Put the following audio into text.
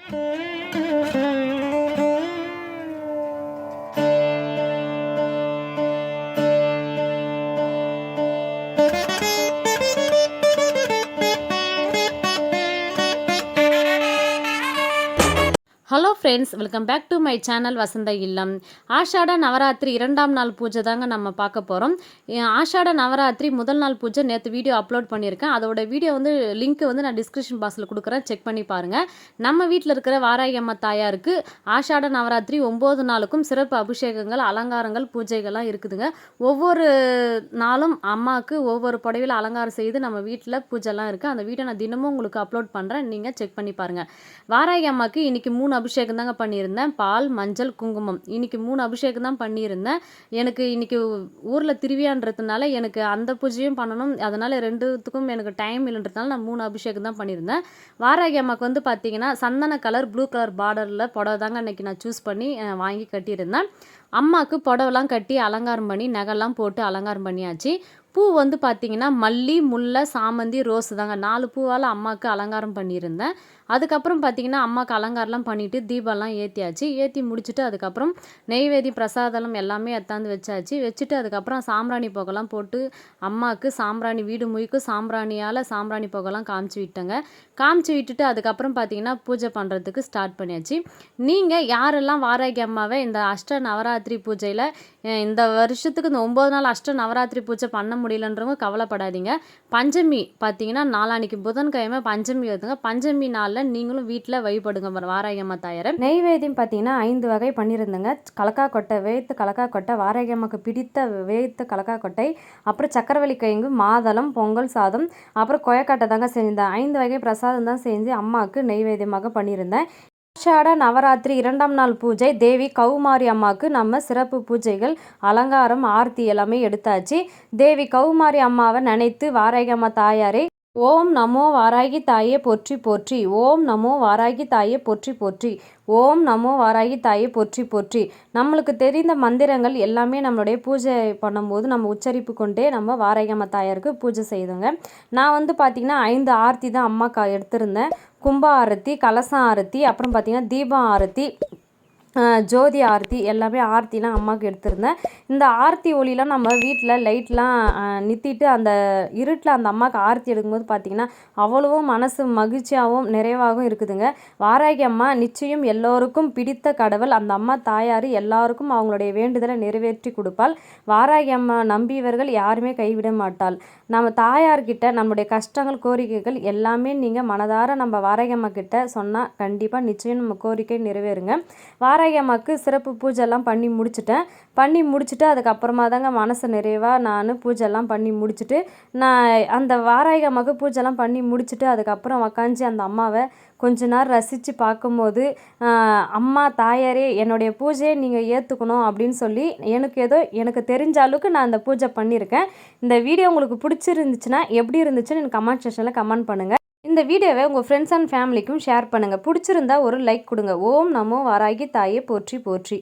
Hello friends, welcome back to my channel Vasantha Illam. ஆஷாட நவராத்திரி 2ஆம் நாள் பூஜை தாங்க நம்ம பார்க்க போகிறோம். ஆஷாட நவராத்திரி முதல் நாள் பூஜை நேற்று வீடியோ அப்லோட் பண்ணியிருக்கேன். அதோட வீடியோ லிங்க் நான் டிஸ்கிரிப்ஷன் பாக்ஸில் கொடுக்குறேன், செக் பண்ணி பாருங்கள். நம்ம வீட்டில் இருக்கிற வாராகி அம்மா தாயாருக்கு ஆஷாட நவராத்திரி 9 நாளுக்கும் சிறப்பு அபிஷேகங்கள், அலங்காரங்கள், பூஜைகள்லாம் இருக்குதுங்க. ஒவ்வொரு நாளும் அம்மாவுக்கு ஒவ்வொரு புடவையில் அலங்காரம் செய்து நம்ம வீட்டில் பூஜைலாம் இருக்குது. அந்த வீடியோ நான் தினமும் உங்களுக்கு அப்லோட் பண்ணுறேன், நீங்கள் செக் பண்ணி பாருங்கள். வாராகி அம்மாவுக்கு இன்றைக்கி 3 அபிஷேகம் தாங்க பண்ணியிருந்தேன். பால், மஞ்சள், குங்குமம். இன்றைக்கி 3 அபிஷேகம் தான் பண்ணியிருந்தேன். எனக்கு இன்றைக்கி ஊரில் திருவிழான்றதுனால எனக்கு அந்த பூஜையும் பண்ணணும், அதனால் ரெண்டுத்துக்கும் எனக்கு டைம் இல்லைன்றதுனால நான் 3 அபிஷேகம் தான் பண்ணியிருந்தேன். வாராகி அம்மாவுக்கு பார்த்தீங்கன்னா சந்தன கலர் ப்ளூ கலர் பார்டரில் புடவை தாங்க இன்றைக்கி நான் சூஸ் பண்ணி வாங்கி கட்டியிருந்தேன். அம்மாவுக்கு புடவைலாம் கட்டி அலங்காரம் பண்ணி நகைலாம் போட்டு அலங்காரம் பண்ணியாச்சு. பூ பார்த்தீங்கன்னா மல்லி, முல்லை, சாமந்தி, ரோஸ் தாங்க 4 பூவால் அம்மாவுக்கு அலங்காரம் பண்ணியிருந்தேன். அதுக்கப்புறம் பார்த்தீங்கன்னா அம்மாவுக்கு அலங்காரம்லாம் பண்ணிவிட்டு தீபம்லாம் ஏற்றியாச்சு. ஏற்றி முடிச்சுட்டு அதுக்கப்புறம் நெய்வேதி பிரசாதம் எல்லாமே எடுத்தாந்து வச்சாச்சு. வச்சுட்டு அதுக்கப்புறம் சாம்பிராணி புகைலாம் போட்டு அம்மாவுக்கு சாம்பிராணி வீடு முழுக்க சாம்பிராணியால் சாம்பிராணி புகைலாம் காமிச்சு விட்டேங்க. காமிச்சு விட்டுட்டு அதுக்கப்புறம் பார்த்தீங்கன்னா பூஜை பண்ணுறதுக்கு ஸ்டார்ட் பண்ணியாச்சு. நீங்கள் யாரெல்லாம் வாராகி அம்மாவை இந்த அஷ்ட நவராத்திரி பூஜையில் இந்த வருஷத்துக்கு இந்த 9 நாள் அஷ்ட நவராத்திரி பூஜை பண்ண முடியலன்றவங்க கவலைப்படாதீங்க. பஞ்சமி பார்த்தீங்கன்னா நாளான்னைக்கு புதன்கிழமை பஞ்சமி வருதுங்க. பஞ்சமி நாளில் நீங்களும் வீட்டில் வழிபடுங்க வாராகி அம்மா தாயாரை. நெய்வேத்தியம் பார்த்தீங்கன்னா 5 வகை பண்ணியிருந்தேங்க. கலக்கா கொட்டை, வேய்த்து கலக்கா கொட்டை, வாராகி அம்மாவுக்கு பிடித்த வேய்த்து கலக்கா கொட்டை, அப்புறம் சக்கரவள்ளி கிழங்கு, மாதளம், பொங்கல் சாதம், அப்புறம் கொயக்காட்டை தாங்க செஞ்சிருந்தேன். 5 வகை பிரசாதம் தான் செஞ்சு அம்மாவுக்கு நெய்வேத்தியமாக பண்ணியிருந்தேன். ஆஷாட நவராத்திரி 2ஆம் நாள் பூஜை தேவி கௌமாரி அம்மாவுக்கு நம்ம சிறப்பு பூஜைகள், அலங்காரம், ஆர்த்தி எல்லாமே எடுத்தாச்சு. தேவி கௌமாரி அம்மாவை நினைத்து வாராகி அம்மா தாயாரை ஓம் நமோ வாராகி தாயே போற்றி போற்றி, ஓம் நமோ வாராகி தாயே போற்றி போற்றி, ஓம் நமோ வாராகி தாயே போற்றி போற்றி, நம்மளுக்கு தெரிந்த மந்திரங்கள் எல்லாமே நம்மளுடைய பூஜை பண்ணும்போது நம்ம உச்சரிப்பு கொண்டே நம்ம வாராகி அம்மா தாயாருக்கு பூஜை செய்தோங்க. நான் பார்த்திங்கன்னா 5 ஆர்த்தி தான் அம்மாக்கா எடுத்திருந்தேன். கும்ப ஆரத்தி, கலசம் ஆரத்தி, அப்புறம் பார்த்திங்கன்னா தீபம் ஆரத்தி, ஜோதி ஆர்த்தி எல்லாமே ஆர்த்திலாம் அம்மாவுக்கு எடுத்திருந்தேன். இந்த ஆர்த்தி ஒளிலாம் நம்ம வீட்டில் லைட்லாம் நிறுத்திட்டு அந்த இருட்டில் அந்த அம்மாவுக்கு ஆர்த்தி எடுக்கும்போது பார்த்திங்கன்னா அவ்வளவும் மனசு மகிழ்ச்சியாகவும் நிறைவாகவும் இருக்குதுங்க. வாராகி அம்மா நிச்சயம் எல்லோருக்கும் பிடித்த கடவுள். அந்த அம்மா தாயார் எல்லாருக்கும் அவங்களுடைய வேண்டுதலை நிறைவேற்றி கொடுப்பாள். வாராகி அம்மா நம்பியவர்கள் யாருமே கைவிட மாட்டாள். நம்ம தாயார்கிட்ட நம்மளுடைய கஷ்டங்கள், கோரிக்கைகள் எல்லாமே நீங்கள் மனதார நம்ம வாராகி அம்மா கிட்ட சொன்னால் கண்டிப்பாக நிச்சயம் நம்ம கோரிக்கை நிறைவேறுங்க. வாராகி அம்மாவுக்கு சிறப்பு பூஜைலாம் பண்ணி முடிச்சுட்டு அதுக்கப்புறமா தாங்க மனசு நிறைவாக நான் பூஜைலாம் பண்ணி முடிச்சுட்டு நான் அந்த வாராகி அம்மாவுக்கு பூஜைலாம் பண்ணி முடிச்சுட்டு அதுக்கப்புறம் உக்காஞ்சி அந்த அம்மாவை கொஞ்ச நேரம் ரசித்து பார்க்கும்போது அம்மா தாயாரே என்னுடைய பூஜையை நீங்கள் ஏற்றுக்கணும் அப்படின்னு சொல்லி எனக்கு தெரிஞ்ச அளவுக்கு நான் அந்த பூஜை பண்ணியிருக்கேன். இந்த வீடியோ உங்களுக்கு பிடிச்சிருந்துச்சுன்னா எப்படி இருந்துச்சுன்னு எனக்கு கமெண்ட் செக்ஷனில் கமெண்ட் பண்ணுங்கள். இந்த வீடியோவை உங்கள் ஃப்ரெண்ட்ஸ் அண்ட் ஃபேமிலிக்கும் ஷேர் பண்ணுங்கள். பிடிச்சிருந்தா ஒரு லைக் கொடுங்க. ஓம் நமோ வாராகி தாயே போற்றி போற்றி.